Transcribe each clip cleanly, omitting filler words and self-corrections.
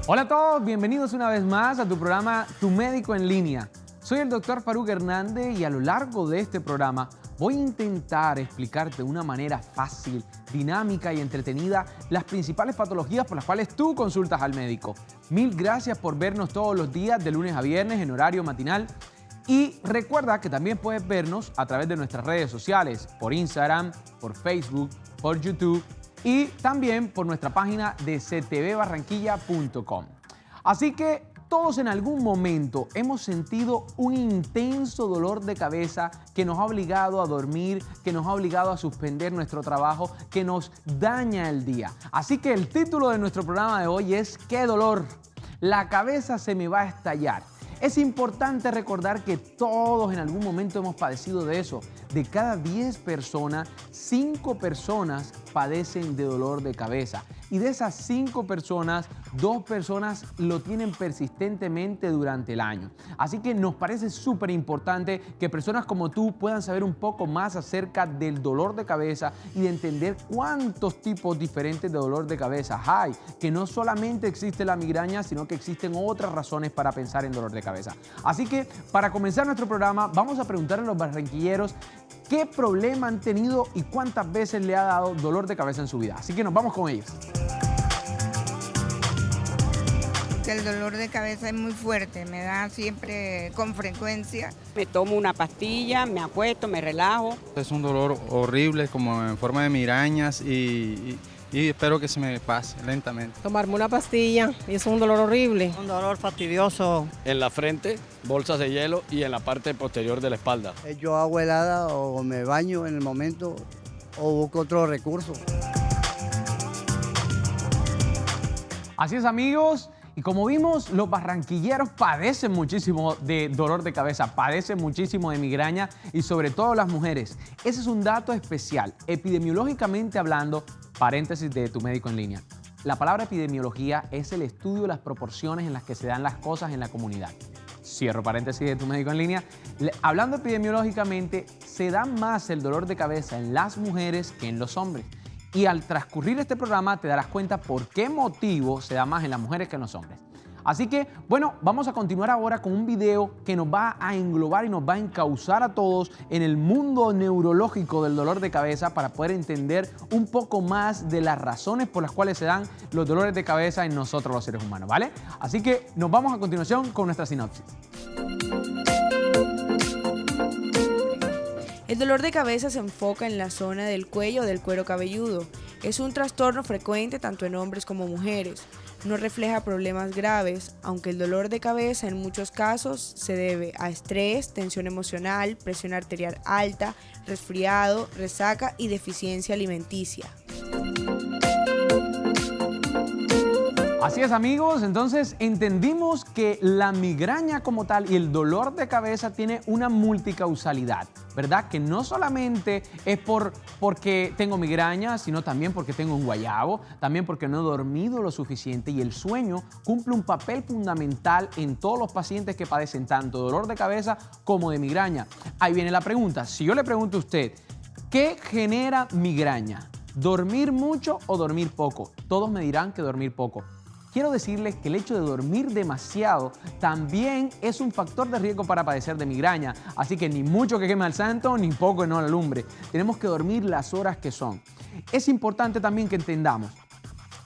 Hola a todos, bienvenidos una vez más a tu programa Tu Médico en Línea. Soy el Dr. Faruq Hernández y a lo largo de este programa voy a intentar explicarte de una manera fácil, dinámica y entretenida las principales patologías por las cuales tú consultas al médico. Mil gracias por vernos todos los días de lunes a viernes en horario matinal. Y recuerda que también puedes vernos a través de nuestras redes sociales, por Instagram, por Facebook, por YouTube y también por nuestra página de ctvbarranquilla.com. Así que todos en algún momento hemos sentido un intenso dolor de cabeza que nos ha obligado a dormir, que nos ha obligado a suspender nuestro trabajo, que nos daña el día. Así que el título de nuestro programa de hoy es ¿Qué dolor? La cabeza se me va a estallar. Es importante recordar que todos en algún momento hemos padecido de eso. De cada 10 personas, 5 personas padecen de dolor de cabeza. Y de esas 5 personas, 2 personas lo tienen persistentemente durante el año. Así que nos parece súper importante que personas como tú puedan saber un poco más acerca del dolor de cabeza y de entender cuántos tipos diferentes de dolor de cabeza hay. Que no solamente existe la migraña, sino que existen otras razones para pensar en dolor de cabeza. Así que para comenzar nuestro programa, vamos a preguntarle a los barranquilleros qué problema han tenido y cuántas veces le ha dado dolor de cabeza en su vida. Así que nos vamos con ellos. El dolor de cabeza es muy fuerte, me da siempre con frecuencia. Me tomo una pastilla, me acuesto, me relajo. Es un dolor horrible, como en forma de migrañas y espero que se me pase lentamente. Tomarme una pastilla y es un dolor horrible. Un dolor fastidioso. En la frente, bolsas de hielo y en la parte posterior de la espalda. Yo hago helada o me baño en el momento o busco otro recurso. Así es, amigos. Y como vimos, los barranquilleros padecen muchísimo de dolor de cabeza, padecen muchísimo de migraña y sobre todo las mujeres. Ese es un dato especial. Epidemiológicamente hablando, paréntesis de Tu Médico en Línea. La palabra epidemiología es el estudio de las proporciones en las que se dan las cosas en la comunidad. Cierro paréntesis de Tu Médico en Línea. Hablando epidemiológicamente, se da más el dolor de cabeza en las mujeres que en los hombres. Y al transcurrir este programa te darás cuenta por qué motivo se da más en las mujeres que en los hombres. Así que, bueno, vamos a continuar ahora con un video que nos va a englobar y nos va a encauzar a todos en el mundo neurológico del dolor de cabeza para poder entender un poco más de las razones por las cuales se dan los dolores de cabeza en nosotros los seres humanos, ¿vale? Así que nos vamos a continuación con nuestra sinopsis. El dolor de cabeza se enfoca en la zona del cuello o del cuero cabelludo. Es un trastorno frecuente tanto en hombres como mujeres. No refleja problemas graves, aunque el dolor de cabeza en muchos casos se debe a estrés, tensión emocional, presión arterial alta, resfriado, resaca y deficiencia alimenticia. Así es, amigos, entonces entendimos que la migraña como tal y el dolor de cabeza tiene una multicausalidad, ¿verdad? Que no solamente es porque tengo migraña, sino también porque tengo un guayabo, también porque no he dormido lo suficiente y el sueño cumple un papel fundamental en todos los pacientes que padecen tanto dolor de cabeza como de migraña. Ahí viene la pregunta, si yo le pregunto a usted, ¿qué genera migraña? ¿Dormir mucho o dormir poco? Todos me dirán que dormir poco. Quiero decirles que el hecho de dormir demasiado también es un factor de riesgo para padecer de migraña. Así que ni mucho que queme al santo, ni poco que no alumbre. Tenemos que dormir las horas que son. Es importante también que entendamos,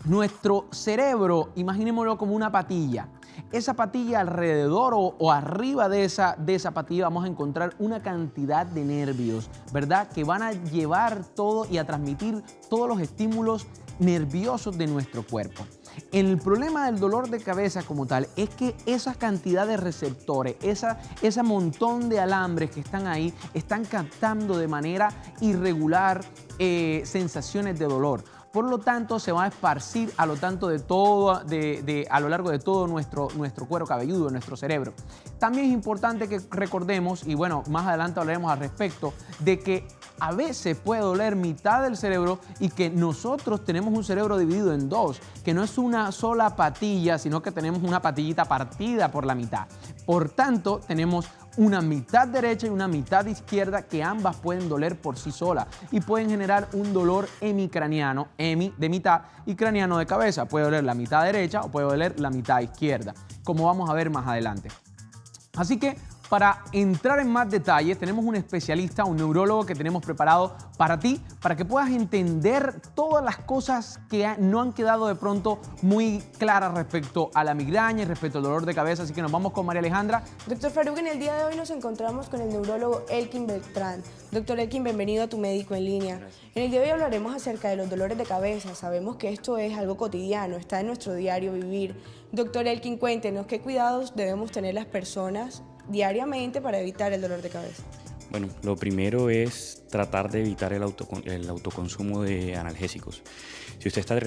nuestro cerebro, imaginémoslo como una patilla. Esa patilla alrededor o arriba de esa patilla vamos a encontrar una cantidad de nervios, ¿verdad? Que van a llevar todo y a transmitir todos los estímulos nerviosos de nuestro cuerpo. El problema del dolor de cabeza como tal es que esa cantidad de receptores, ese montón de alambres que están ahí, están captando de manera irregular sensaciones de dolor. Por lo tanto, se va a esparcir a lo largo de todo nuestro cuero cabelludo, nuestro cerebro. También es importante que recordemos, y bueno, más adelante hablaremos al respecto, de que a veces puede doler mitad del cerebro y que nosotros tenemos un cerebro dividido en dos, que no es una sola patilla, sino que tenemos una patillita partida por la mitad. Por tanto, tenemos una mitad derecha y una mitad izquierda que ambas pueden doler por sí solas y pueden generar un dolor hemicraniano, hemi de mitad y craniano de cabeza. Puede doler la mitad derecha o puede doler la mitad izquierda, como vamos a ver más adelante. Así que para entrar en más detalles, tenemos un especialista, un neurólogo que tenemos preparado para ti, para que puedas entender todas las cosas que no han quedado de pronto muy claras respecto a la migraña y respecto al dolor de cabeza. Así que nos vamos con María Alejandra. Doctor Faruk, en el día de hoy nos encontramos con el neurólogo Elkin Beltrán. Doctor Elkin, bienvenido a Tu Médico en Línea. En el día de hoy hablaremos acerca de los dolores de cabeza. Sabemos que esto es algo cotidiano, está en nuestro diario vivir. Doctor Elkin, cuéntenos qué cuidados debemos tener las personas diariamente para evitar el dolor de cabeza. Bueno, lo primero es tratar de evitar el autoconsumo de analgésicos. Si usted está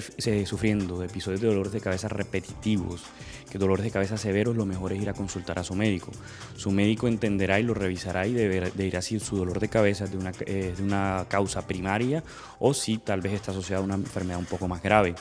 sufriendo de episodios de dolores de cabeza repetitivos, que dolores de cabeza severos, lo mejor es ir a consultar a su médico. Su médico entenderá y lo revisará y dirá si su dolor de cabeza es de una causa primaria o si tal vez está asociado a una enfermedad un poco más grave.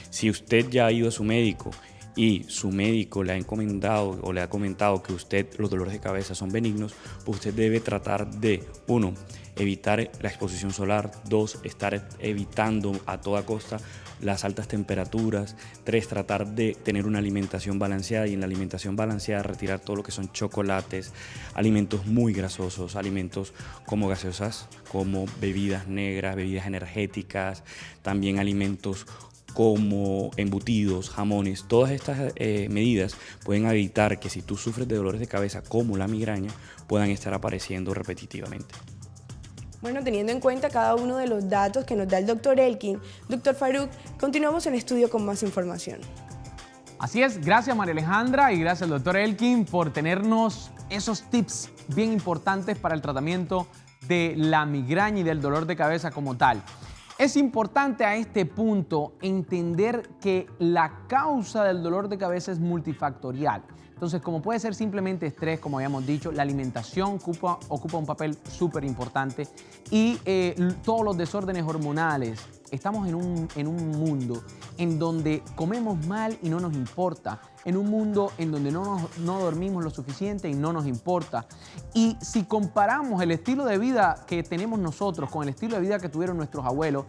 Si usted ya ha ido a su médico y su médico le ha encomendado o le ha comentado que los dolores de cabeza son benignos, pues usted debe tratar de, 1, evitar la exposición solar, 2, estar evitando a toda costa las altas temperaturas, 3, tratar de tener una alimentación balanceada y en la alimentación balanceada retirar todo lo que son chocolates, alimentos muy grasosos, alimentos como gaseosas, como bebidas negras, bebidas energéticas, también alimentos como embutidos, jamones. Todas estas medidas pueden evitar que si tú sufres de dolores de cabeza como la migraña puedan estar apareciendo repetitivamente. Bueno, teniendo en cuenta cada uno de los datos que nos da el doctor Elkin, doctor Faruk, continuamos en estudio con más información. Así es, gracias María Alejandra y gracias al doctor Elkin por tenernos esos tips bien importantes para el tratamiento de la migraña y del dolor de cabeza como tal. Es importante a este punto entender que la causa del dolor de cabeza es multifactorial. Entonces, como puede ser simplemente estrés, como habíamos dicho, la alimentación ocupa un papel súper importante y todos los desórdenes hormonales. Estamos en un mundo en donde comemos mal y no nos importa, en un mundo en donde no dormimos lo suficiente y no nos importa. Y si comparamos el estilo de vida que tenemos nosotros con el estilo de vida que tuvieron nuestros abuelos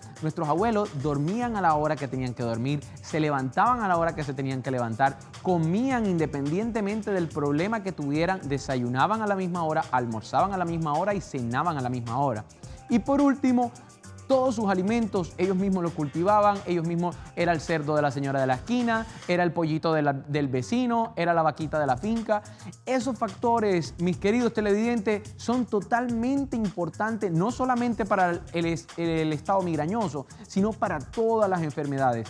dormían a la hora que tenían que dormir, se levantaban a la hora que se tenían que levantar, comían independientemente del problema que tuvieran, desayunaban a la misma hora, almorzaban a la misma hora y cenaban a la misma hora. Y por último, todos sus alimentos ellos mismos los cultivaban, ellos mismos, era el cerdo de la señora de la esquina, era el pollito del vecino, era la vaquita de la finca. Esos factores, mis queridos televidentes, son totalmente importantes, no solamente para el estado migrañoso, sino para todas las enfermedades.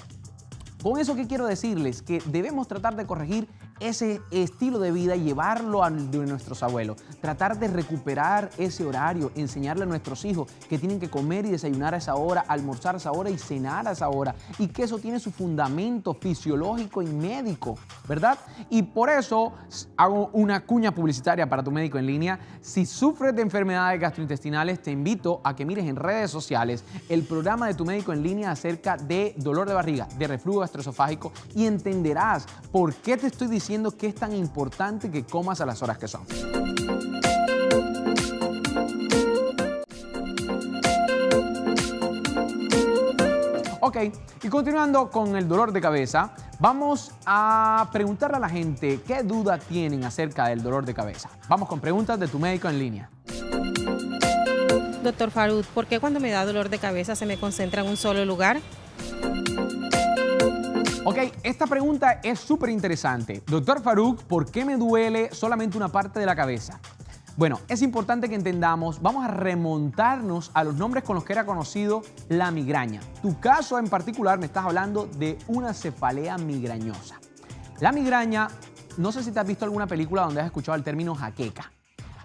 Con eso, ¿qué quiero decirles? Que debemos tratar de corregir ese estilo de vida y llevarlo al de nuestros abuelos. Tratar de recuperar ese horario, enseñarle a nuestros hijos que tienen que comer y desayunar a esa hora, almorzar a esa hora y cenar a esa hora. Y que eso tiene su fundamento fisiológico y médico, ¿verdad? Y por eso hago una cuña publicitaria para Tu Médico en Línea. Si sufres de enfermedades gastrointestinales, te invito a que mires en redes sociales el programa de Tu Médico en Línea acerca de dolor de barriga, de reflujo gastroesofágico y entenderás por qué te estoy diciendo que es tan importante que comas a las horas que son. Ok, y continuando con el dolor de cabeza, vamos a preguntarle a la gente qué duda tienen acerca del dolor de cabeza. Vamos con preguntas de Tu Médico en Línea. Doctor Faruk, ¿por qué cuando me da dolor de cabeza se me concentra en un solo lugar? Ok, esta pregunta es súper interesante. Doctor Faruk, ¿por qué me duele solamente una parte de la cabeza? Bueno, es importante que entendamos, vamos a remontarnos a los nombres con los que era conocido la migraña. Tu caso en particular me estás hablando de una cefalea migrañosa. La migraña, no sé si te has visto alguna película donde has escuchado el término jaqueca.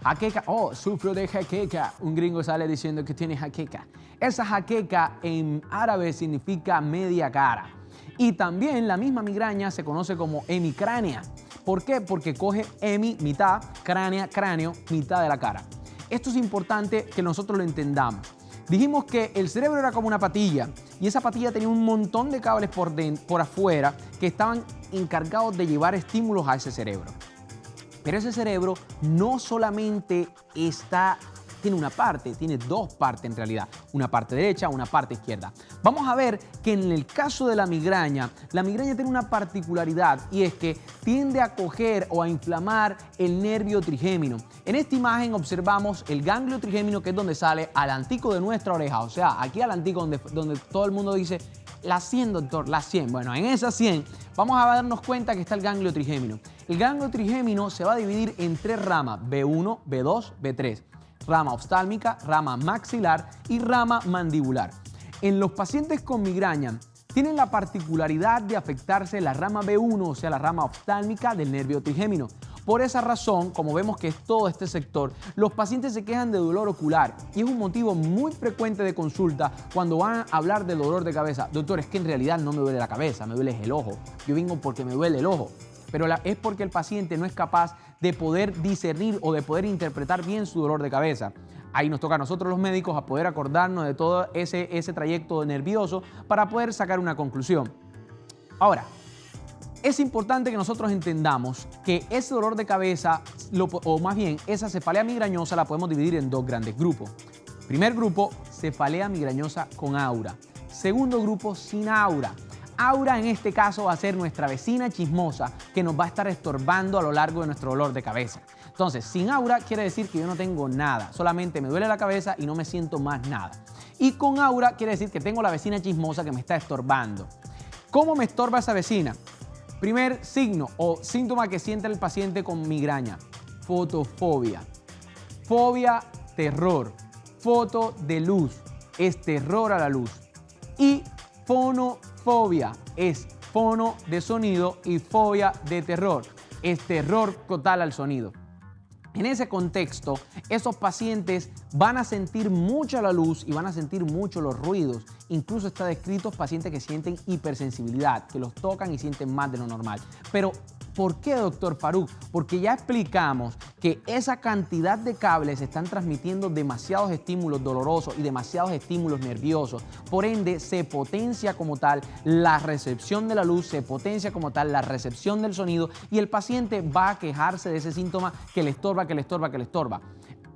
Jaqueca, oh, sufro de jaqueca. Un gringo sale diciendo que tiene jaqueca. Esa jaqueca en árabe significa media cara. Y también la misma migraña se conoce como hemicránea. ¿Por qué? Porque coge hemi, mitad, cránea, cráneo, mitad de la cara. Esto es importante que nosotros lo entendamos. Dijimos que el cerebro era como una patilla y esa patilla tenía un montón de cables por afuera que estaban encargados de llevar estímulos a ese cerebro. Pero ese cerebro no solamente tiene una parte, tiene dos partes en realidad, una parte derecha, una parte izquierda. Vamos a ver que en el caso de la migraña tiene una particularidad y es que tiende a coger o a inflamar el nervio trigémino. En esta imagen observamos el ganglio trigémino, que es donde sale adelantico de nuestra oreja, o sea, aquí adelantico donde todo el mundo dice la 100, doctor, la 100. Bueno, en esa 100 vamos a darnos cuenta que está el ganglio trigémino. El ganglio trigémino se va a dividir en tres ramas, B1, B2, B3. Rama oftálmica, rama maxilar y rama mandibular. En los pacientes con migraña tienen la particularidad de afectarse la rama B1, o sea, la rama oftálmica del nervio trigémino. Por esa razón, como vemos que es todo este sector, los pacientes se quejan de dolor ocular y es un motivo muy frecuente de consulta cuando van a hablar de dolor de cabeza. Doctor, es que en realidad no me duele la cabeza, me duele el ojo. Yo vengo porque me duele el ojo. Pero es porque el paciente no es capaz de poder discernir o de poder interpretar bien su dolor de cabeza. Ahí nos toca a nosotros los médicos a poder acordarnos de todo ese trayecto nervioso para poder sacar una conclusión. Ahora, es importante que nosotros entendamos que ese dolor de cabeza, o más bien esa cefalea migrañosa, la podemos dividir en dos grandes grupos. Primer grupo, cefalea migrañosa con aura. Segundo grupo, sin aura. Aura en este caso va a ser nuestra vecina chismosa que nos va a estar estorbando a lo largo de nuestro dolor de cabeza. Entonces, sin aura quiere decir que yo no tengo nada, solamente me duele la cabeza y no me siento más nada. Y con aura quiere decir que tengo la vecina chismosa que me está estorbando. ¿Cómo me estorba esa vecina? Primer signo o síntoma que siente el paciente con migraña, fotofobia. Fobia, terror. Foto de luz, es terror a la luz. Y fonofobia, es fono de sonido y fobia de terror, es terror total al sonido. En ese contexto, esos pacientes van a sentir mucho la luz y van a sentir mucho los ruidos. Incluso está descrito pacientes que sienten hipersensibilidad, que los tocan y sienten más de lo normal. Pero, ¿por qué, doctor Faruk? Porque ya explicamos que esa cantidad de cables están transmitiendo demasiados estímulos dolorosos y demasiados estímulos nerviosos. Por ende, se potencia como tal la recepción de la luz, se potencia como tal la recepción del sonido y el paciente va a quejarse de ese síntoma que le estorba, que le estorba, que le estorba.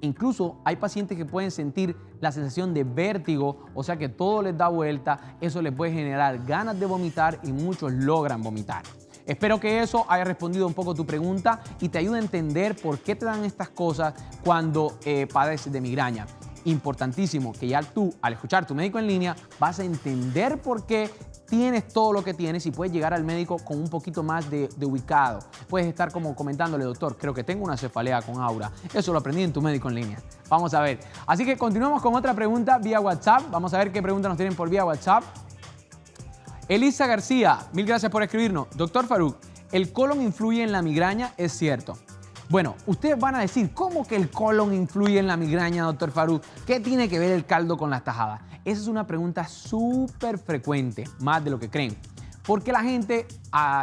Incluso hay pacientes que pueden sentir la sensación de vértigo, o sea que todo les da vuelta, eso les puede generar ganas de vomitar y muchos logran vomitar. Espero que eso haya respondido un poco tu pregunta y te ayude a entender por qué te dan estas cosas cuando padeces de migraña. Importantísimo que ya tú, al escuchar Tu Médico en Línea, vas a entender por qué tienes todo lo que tienes y puedes llegar al médico con un poquito más de ubicado. Puedes estar como comentándole, doctor, creo que tengo una cefalea con aura. Eso lo aprendí en Tu Médico en Línea. Vamos a ver. Así que continuamos con otra pregunta vía WhatsApp. Vamos a ver qué preguntas nos tienen por vía WhatsApp. Elisa García, mil gracias por escribirnos. Doctor Faruk, ¿el colon influye en la migraña? Es cierto. Bueno, ustedes van a decir, ¿cómo que el colon influye en la migraña, doctor Faruk? ¿Qué tiene que ver el caldo con las tajadas? Esa es una pregunta súper frecuente, más de lo que creen. Porque la gente,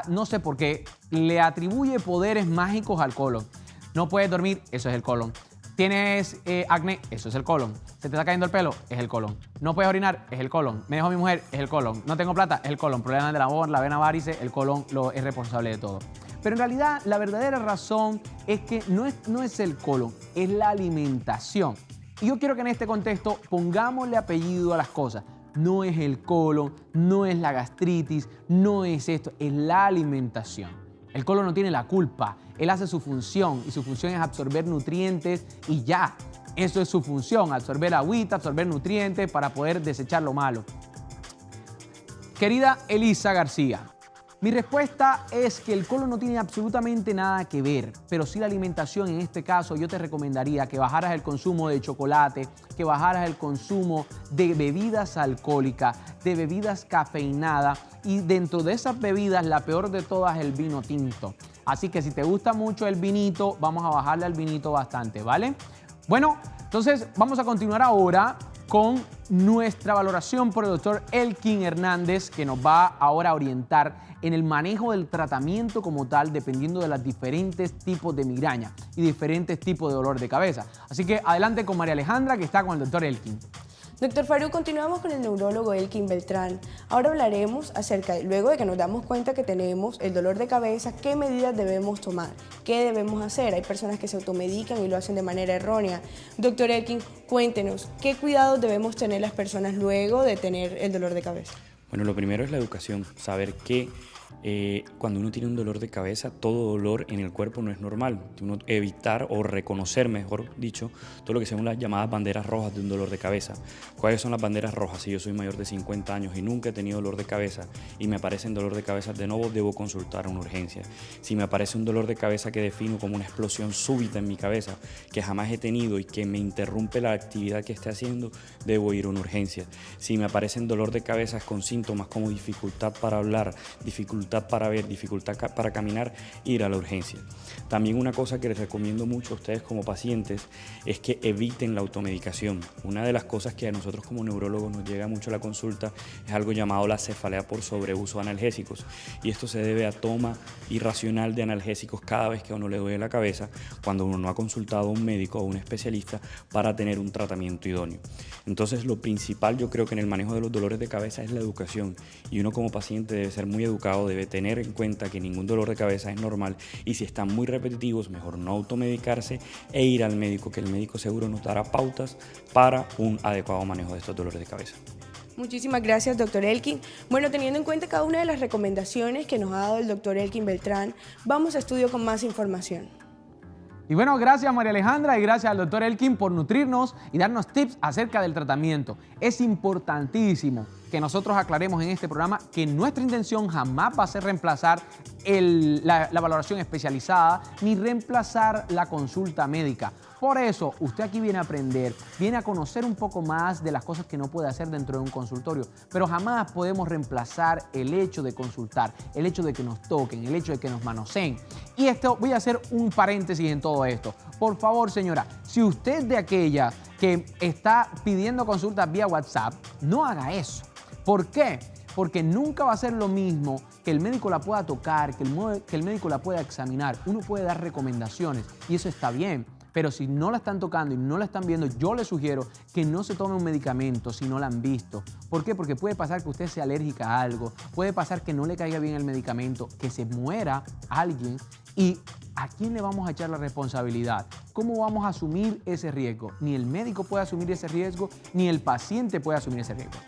no sé por qué, le atribuye poderes mágicos al colon. No puedes dormir, eso es el colon. ¿Tienes acné? Eso es el colon. ¿Se te está cayendo el pelo? Es el colon. ¿No puedes orinar? Es el colon. ¿Me dejó mi mujer? Es el colon. ¿No tengo plata? Es el colon. Problemas del amor, la vena varice, el colon es responsable de todo. Pero en realidad la verdadera razón es que no es el colon, es la alimentación. Y yo quiero que en este contexto pongámosle apellido a las cosas. No es el colon, no es la gastritis, no es esto, es la alimentación. El colon no tiene la culpa, él hace su función y su función es absorber nutrientes y ya. Eso es su función, absorber agüita, absorber nutrientes para poder desechar lo malo. Querida Elisa García, mi respuesta es que el colon no tiene absolutamente nada que ver, pero sí la alimentación. En este caso yo te recomendaría que bajaras el consumo de chocolate, que bajaras el consumo de bebidas alcohólicas, de bebidas cafeinadas y dentro de esas bebidas la peor de todas es el vino tinto. Así que si te gusta mucho el vinito, vamos a bajarle al vinito bastante, ¿vale? Bueno, entonces vamos a continuar ahora con nuestra valoración por el doctor Elkin Hernández, que nos va ahora a orientar en el manejo del tratamiento como tal, dependiendo de los diferentes tipos de migraña y diferentes tipos de dolor de cabeza. Así que adelante con María Alejandra, que está con el doctor Elkin. Doctor Faruk, continuamos con el neurólogo Elkin Beltrán. Ahora hablaremos acerca de, luego de que nos damos cuenta que tenemos el dolor de cabeza, qué medidas debemos tomar, qué debemos hacer. Hay personas que se automedican y lo hacen de manera errónea. Doctor Elkin, cuéntenos, ¿qué cuidados debemos tener las personas luego de tener el dolor de cabeza? Bueno, lo primero es la educación, saber que cuando uno tiene un dolor de cabeza, todo dolor en el cuerpo no es normal. Uno evitar o reconocer, mejor dicho, todo lo que son las llamadas banderas rojas de un dolor de cabeza. ¿Cuáles son las banderas rojas? Si yo soy mayor de 50 años y nunca he tenido dolor de cabeza y me aparece un dolor de cabeza de nuevo, debo consultar a una urgencia. Si me aparece un dolor de cabeza que defino como una explosión súbita en mi cabeza, que jamás he tenido y que me interrumpe la actividad que esté haciendo, debo ir a una urgencia. Si me aparecen dolor de cabeza con síntomas como dificultad para hablar, dificultad para ver, dificultad para caminar, ir a la urgencia. También una cosa que les recomiendo mucho a ustedes como pacientes es que eviten la automedicación. Una de las cosas que a nosotros como neurólogos nos llega mucho a la consulta es algo llamado la cefalea por sobreuso de analgésicos, y esto se debe a toma irracional de analgésicos cada vez que a uno le duele la cabeza cuando uno no ha consultado a un médico o un especialista para tener un tratamiento idóneo. Entonces, lo principal yo creo que en el manejo de los dolores de cabeza es la educación, y uno como paciente debe ser muy educado, debe tener en cuenta que ningún dolor de cabeza es normal, y si están muy repetitivos, mejor no automedicarse e ir al médico, que el médico seguro nos dará pautas para un adecuado manejo de estos dolores de cabeza. Muchísimas gracias, doctor Elkin. Bueno, teniendo en cuenta cada una de las recomendaciones que nos ha dado el doctor Elkin Beltrán, vamos a estudio con más información. Y bueno, gracias María Alejandra y gracias al doctor Elkin por nutrirnos y darnos tips acerca del tratamiento. Es importantísimo que nosotros aclaremos en este programa que nuestra intención jamás va a ser reemplazar la valoración especializada ni reemplazar la consulta médica. Por eso, usted aquí viene a aprender, viene a conocer un poco más de las cosas que no puede hacer dentro de un consultorio, pero jamás podemos reemplazar el hecho de consultar, el hecho de que nos toquen, el hecho de que nos manoseen. Y esto, voy a hacer un paréntesis en todo esto. Por favor, señora, si usted es de aquella que está pidiendo consultas vía WhatsApp, no haga eso. ¿Por qué? Porque nunca va a ser lo mismo que el médico la pueda tocar, que el médico la pueda examinar. Uno puede dar recomendaciones y eso está bien. Pero si no la están tocando y no la están viendo, yo le sugiero que no se tome un medicamento si no la han visto. ¿Por qué? Porque puede pasar que usted sea alérgica a algo, puede pasar que no le caiga bien el medicamento, que se muera alguien. ¿Y a quién le vamos a echar la responsabilidad? ¿Cómo vamos a asumir ese riesgo? Ni el médico puede asumir ese riesgo, ni el paciente puede asumir ese riesgo.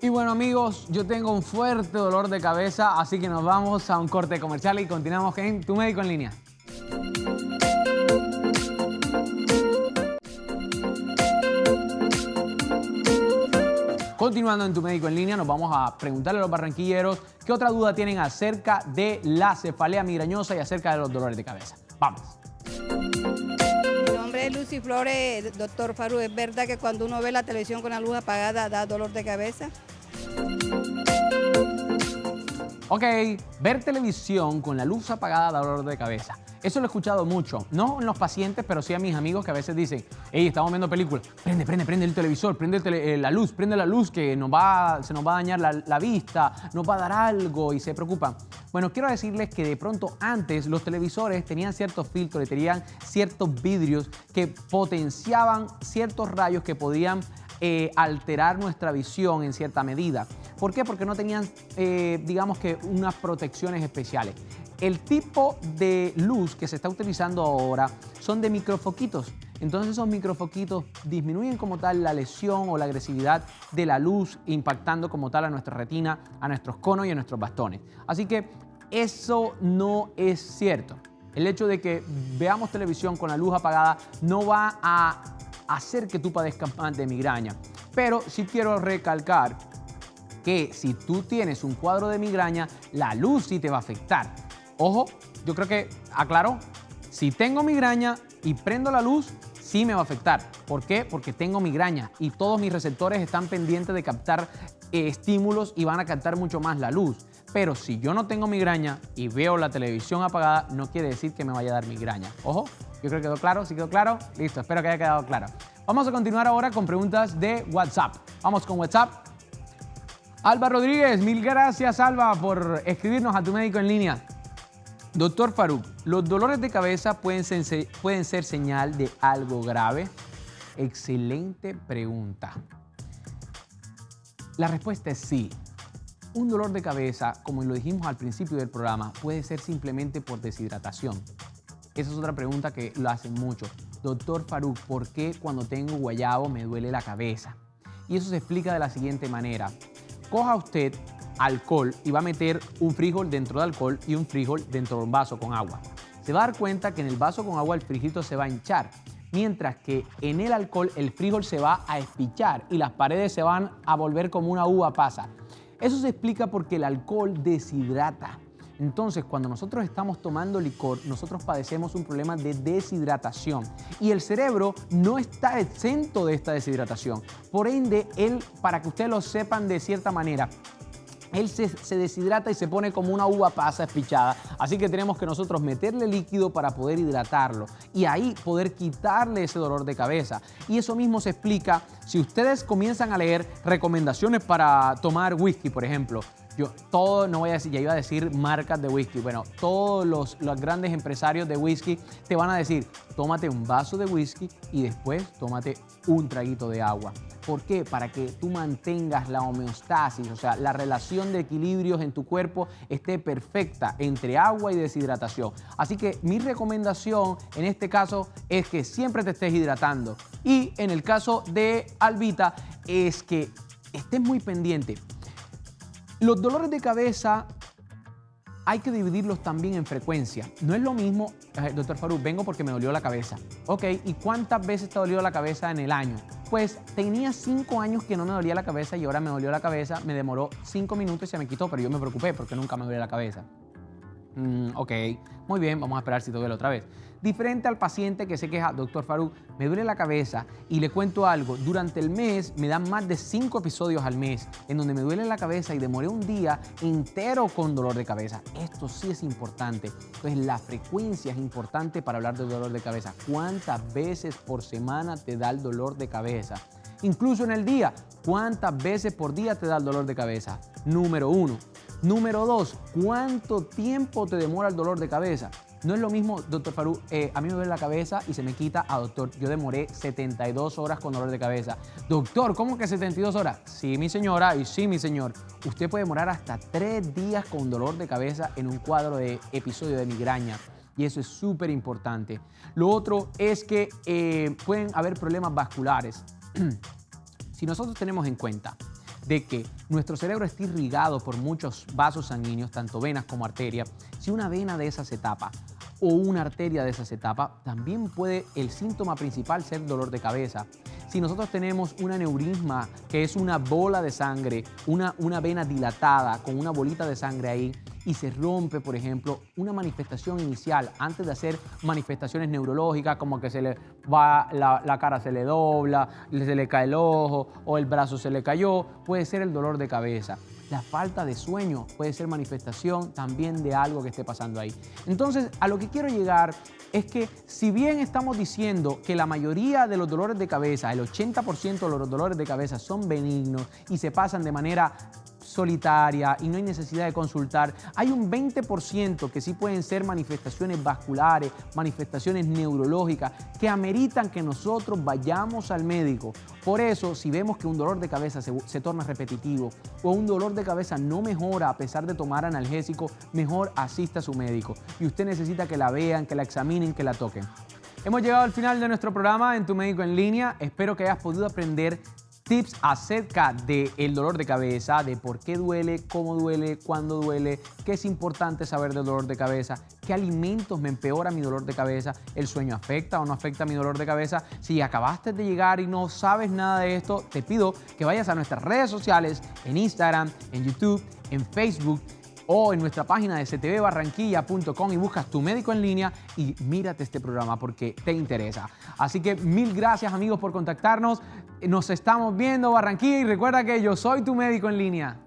Y bueno, amigos, yo tengo un fuerte dolor de cabeza, así que nos vamos a un corte comercial y continuamos en Tu Médico en Línea. Continuando en Tu Médico en Línea, nos vamos a preguntarle a los barranquilleros qué otra duda tienen acerca de la cefalea migrañosa y acerca de los dolores de cabeza. Vamos. Mi nombre es Lucy Flores, doctor Faruk. ¿Es verdad que cuando uno ve la televisión con la luz apagada da dolor de cabeza? Ok, ver televisión con la luz apagada da dolor de cabeza. Eso lo he escuchado mucho, no en los pacientes, pero sí a mis amigos que a veces dicen, hey, estamos viendo películas, prende el televisor, prende la luz que se nos va a dañar la vista, nos va a dar algo y se preocupan. Bueno, quiero decirles que de pronto antes los televisores tenían ciertos filtros y tenían ciertos vidrios que potenciaban ciertos rayos que podían alterar nuestra visión en cierta medida. ¿Por qué? Porque no tenían, digamos que, unas protecciones especiales. El tipo de luz que se está utilizando ahora son de microfoquitos. Entonces esos microfoquitos disminuyen como tal la lesión o la agresividad de la luz, impactando como tal a nuestra retina, a nuestros conos y a nuestros bastones. Así que eso no es cierto. El hecho de que veamos televisión con la luz apagada no va a hacer que tú padezcas más de migraña. Pero sí quiero recalcar que si tú tienes un cuadro de migraña, la luz sí te va a afectar. Ojo, yo creo que aclaro, si tengo migraña y prendo la luz, sí me va a afectar. ¿Por qué? Porque tengo migraña y todos mis receptores están pendientes de captar estímulos y van a captar mucho más la luz. Pero si yo no tengo migraña y veo la televisión apagada, no quiere decir que me vaya a dar migraña. Ojo, yo creo que quedó claro. ¿Sí quedó claro? Listo, espero que haya quedado claro. Vamos a continuar ahora con preguntas de WhatsApp. Vamos con WhatsApp. Alba Rodríguez, mil gracias Alba por escribirnos a Tu Médico en Línea. Doctor Faruk, ¿los dolores de cabeza pueden ser señal de algo grave? Excelente pregunta. La respuesta es sí. Un dolor de cabeza, como lo dijimos al principio del programa, puede ser simplemente por deshidratación. Esa es otra pregunta que lo hacen mucho. Doctor Faruk, ¿por qué cuando tengo guayabo me duele la cabeza? Y eso se explica de la siguiente manera. Coja usted alcohol y va a meter un frijol dentro de alcohol y un frijol dentro de un vaso con agua. Se va a dar cuenta que en el vaso con agua el frijito se va a hinchar, mientras que en el alcohol el frijol se va a espichar y las paredes se van a volver como una uva pasa. Eso se explica porque el alcohol deshidrata. Entonces, cuando nosotros estamos tomando licor, nosotros padecemos un problema de deshidratación y el cerebro no está exento de esta deshidratación. Por ende, para que ustedes lo sepan de cierta manera, él se deshidrata y se pone como una uva pasa espichada. Así que tenemos que nosotros meterle líquido para poder hidratarlo y ahí poder quitarle ese dolor de cabeza. Y eso mismo se explica si ustedes comienzan a leer recomendaciones para tomar whisky, por ejemplo. No voy a decir, ya iba a decir marcas de whisky. Bueno, todos los grandes empresarios de whisky te van a decir, tómate un vaso de whisky y después tómate un traguito de agua. ¿Por qué? Para que tú mantengas la homeostasis, o sea, la relación de equilibrios en tu cuerpo esté perfecta entre agua y deshidratación. Así que mi recomendación en este caso es que siempre te estés hidratando. Y en el caso de Albita es que estés muy pendiente. Los dolores de cabeza hay que dividirlos también en frecuencia. No es lo mismo, doctor Faruk, vengo porque me dolió la cabeza. Ok, ¿y cuántas veces te dolió la cabeza en el año? Pues tenía 5 años que no me dolía la cabeza y ahora me dolió la cabeza. Me demoró 5 minutos y se me quitó, pero yo me preocupé porque nunca me dolía la cabeza. Ok, muy bien, vamos a esperar si te duele otra vez. Diferente al paciente que se queja, doctor Faruk, me duele la cabeza y le cuento algo, durante el mes me dan más de 5 episodios al mes en donde me duele la cabeza y demoré un día entero con dolor de cabeza. Esto sí es importante. Entonces la frecuencia es importante para hablar de dolor de cabeza. ¿Cuántas veces por semana te da el dolor de cabeza? Incluso en el día, ¿cuántas veces por día te da el dolor de cabeza? Número 1. Número 2, ¿cuánto tiempo te demora el dolor de cabeza? No es lo mismo, doctor Faruk, a mí me duele la cabeza y se me quita. Doctor, yo demoré 72 horas con dolor de cabeza. Doctor, ¿cómo que 72 horas? Sí, mi señora, y sí, mi señor. Usted puede demorar hasta 3 días con dolor de cabeza en un cuadro de episodio de migraña. Y eso es súper importante. Lo otro es que pueden haber problemas vasculares. Si nosotros tenemos en cuenta de que nuestro cerebro está irrigado por muchos vasos sanguíneos, tanto venas como arterias, si una vena de esas se tapa o una arteria de esas se tapa, también puede el síntoma principal ser dolor de cabeza. Si nosotros tenemos un aneurisma, que es una bola de sangre, una vena dilatada con una bolita de sangre ahí, y se rompe, por ejemplo, una manifestación inicial antes de hacer manifestaciones neurológicas como que se le va la cara, se le dobla, se le cae el ojo o el brazo se le cayó, puede ser el dolor de cabeza. La falta de sueño puede ser manifestación también de algo que esté pasando ahí. Entonces, a lo que quiero llegar es que si bien estamos diciendo que la mayoría de los dolores de cabeza, el 80% de los dolores de cabeza son benignos y se pasan de manera solitaria y no hay necesidad de consultar, hay un 20% que sí pueden ser manifestaciones vasculares, manifestaciones neurológicas que ameritan que nosotros vayamos al médico. Por eso, si vemos que un dolor de cabeza se torna repetitivo o un dolor de cabeza no mejora a pesar de tomar analgésico, mejor asista a su médico y usted necesita que la vean, que la examinen, que la toquen. Hemos llegado al final de nuestro programa en Tu Médico en Línea. Espero que hayas podido aprender tips acerca del dolor de cabeza, de por qué duele, cómo duele, cuándo duele, qué es importante saber del dolor de cabeza, qué alimentos me empeoran mi dolor de cabeza, el sueño afecta o no afecta mi dolor de cabeza. Si acabaste de llegar y no sabes nada de esto, te pido que vayas a nuestras redes sociales, en Instagram, en YouTube, en Facebook, o en nuestra página de ctvbarranquilla.com y buscas Tu Médico en Línea y mírate este programa porque te interesa. Así que mil gracias, amigos, por contactarnos. Nos estamos viendo, Barranquilla, y recuerda que yo soy Tu Médico en Línea.